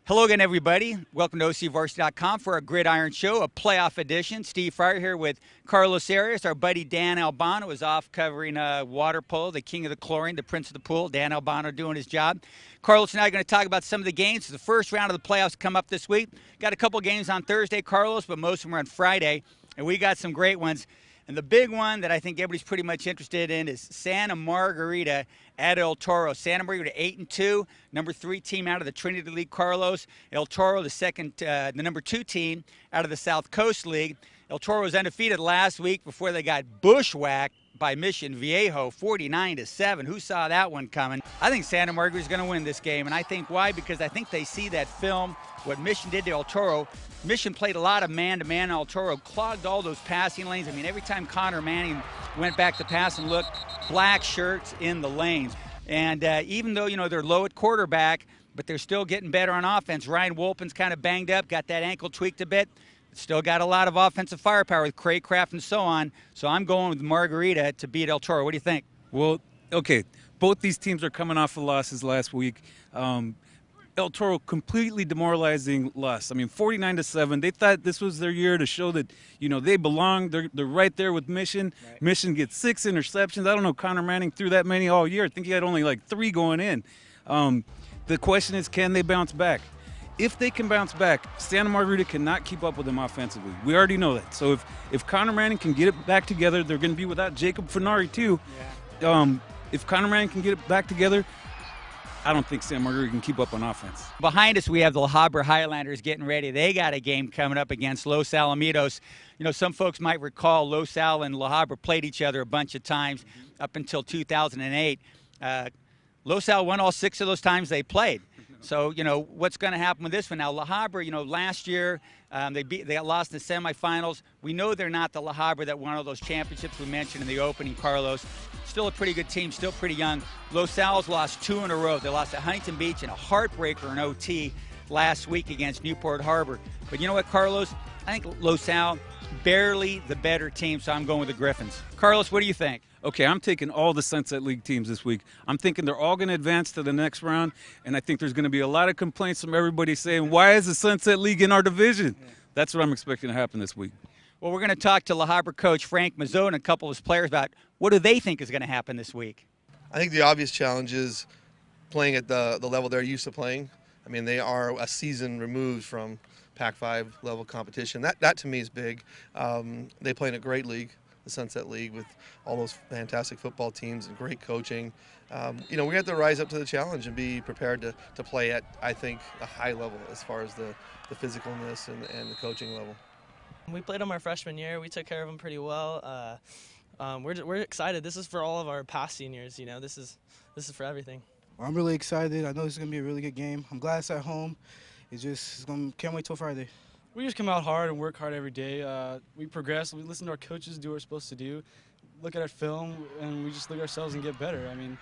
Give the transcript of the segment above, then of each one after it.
Hello again, everybody. Welcome to OCVarsity.com for our Gridiron Show, a playoff edition. Steve Fryer here with Carlos Arias. Our buddy Dan Albano is off covering water polo, the king of the chlorine, the prince of the pool. Dan Albano doing his job. Carlos and I are going to talk about some of the games. The first round of the playoffs come up this week. Got a couple games on Thursday, Carlos, but most of them are on Friday, and we got some great ones. And the big one that I think everybody's pretty much interested in is Santa Margarita at El Toro. Santa Margarita 8-2, number 3 team out of the Trinity League, Carlos. El Toro, the number 2 team out of the South Coast League. El Toro was undefeated last week before they got bushwhacked by Mission Viejo, 49-7. Who saw that one coming? I think Santa Margarita is going to win this game, and I think why? Because I think they see that film, what Mission did to El Toro. Mission played a lot of man-to-man. El Toro clogged all those passing lanes. I mean, every time Connor Manning went back to pass and looked, black shirts in the lanes. And even though, they're low at quarterback, but they're still getting better on offense. Ryan Wolpen's kind of banged up, got that ankle tweaked a bit. Still got a lot of offensive firepower with Craycraft and so on. So I'm going with Margarita to beat El Toro. What do you think? Well, okay, both these teams are coming off of losses last week. El Toro completely demoralizing loss. I mean, 49-7. They thought this was their year to show that, they belong. They're right there with Mission. Right. Mission gets 6 interceptions. I don't know, Connor Manning threw that many all year. I think he had only like 3 going in. The question is, can they bounce back? If they can bounce back, Santa Margarita cannot keep up with them offensively. We already know that. So if Connor Manning can get it back together, they're going to be without Jacob Finari too. Yeah. If Connor Manning can get it back together, I don't think Santa Margarita can keep up on offense. Behind us, we have the Habra Highlanders getting ready. They got a game coming up against Los Alamitos. Some folks might recall Los Al and La Habra played each other a bunch of times up until 2008. Los Al won all 6 of those times they played. So, what's going to happen with this one? Now, La Habra, last year they got lost in the semifinals. We know they're not the La Habra that won all those championships we mentioned in the opening, Carlos. Still a pretty good team, still pretty young. Los Al's lost 2 in a row. They lost at Huntington Beach and a heartbreaker in OT last week against Newport Harbor. But you know what, Carlos? I think Los Al, barely the better team, so I'm going with the Griffins. Carlos, what do you think? Okay, I'm taking all the Sunset League teams this week. I'm thinking they're all going to advance to the next round, and I think there's going to be a lot of complaints from everybody saying, why is the Sunset League in our division? Yeah. That's what I'm expecting to happen this week. Well, we're going to talk to La Habra coach Frank Mazzone and a couple of his players about what do they think is going to happen this week. I think the obvious challenge is playing at the level they're used to playing. I mean, they are a season removed from Pac-5 level competition. That to me is big. They play in a great league, the Sunset League, with all those fantastic football teams and great coaching. We have to rise up to the challenge and be prepared to play at, I think, a high level as far as the physicalness and the coaching level. We played them our freshman year. We took care of them pretty well. We're excited. This is for all of our past seniors. This is for everything. I'm really excited. I know this is going to be a really good game. I'm glad it's at home. Can't wait till Friday. We just come out hard and work hard every day. We progress. We listen to our coaches, do what we're supposed to do, look at our film, and we just look at ourselves and get better. I mean,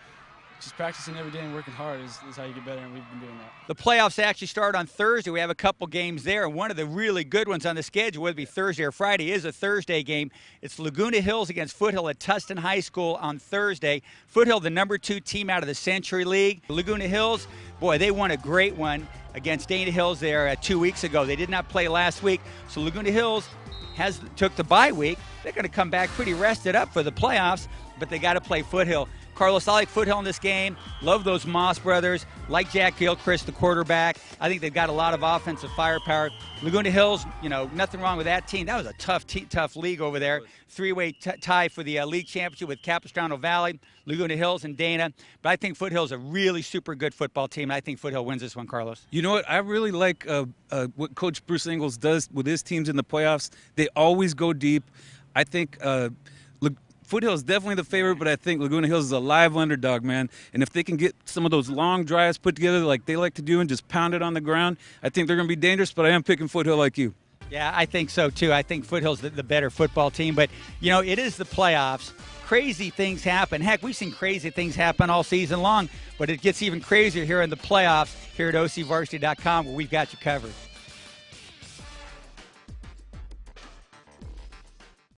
just practicing every day and working hard is how you get better, and we've been doing that. The playoffs actually start on Thursday. We have a couple games there, and one of the really good ones on the schedule, whether it be Thursday or Friday, is a Thursday game. It's Laguna Hills against Foothill at Tustin High School on Thursday. Foothill, the number 2 team out of the Century League. Laguna Hills, boy, they won a great one against Dana Hills there 2 weeks ago. They did not play last week, so Laguna Hills took the bye week. They're going to come back pretty rested up for the playoffs, but they got to play Foothill. Carlos, I like Foothill in this game. Love those Moss brothers. Like Jack Gilchrist, the quarterback. I think they've got a lot of offensive firepower. Laguna Hills, nothing wrong with that team. That was a tough league over there. 3-way tie for the league championship with Capistrano Valley, Laguna Hills, and Dana. But I think Foothill's a really super good football team. I think Foothill wins this one, Carlos. You know what? I really like what Coach Bruce Ingles does with his teams in the playoffs. They always go deep. I think Foothill is definitely the favorite, but I think Laguna Hills is a live underdog, man. And if they can get some of those long drives put together like they like to do and just pound it on the ground, I think they're going to be dangerous, but I am picking Foothill like you. Yeah, I think so, too. I think Foothill's the better football team. But, it is the playoffs. Crazy things happen. Heck, we've seen crazy things happen all season long, but it gets even crazier here in the playoffs here at OCVarsity.com, where we've got you covered.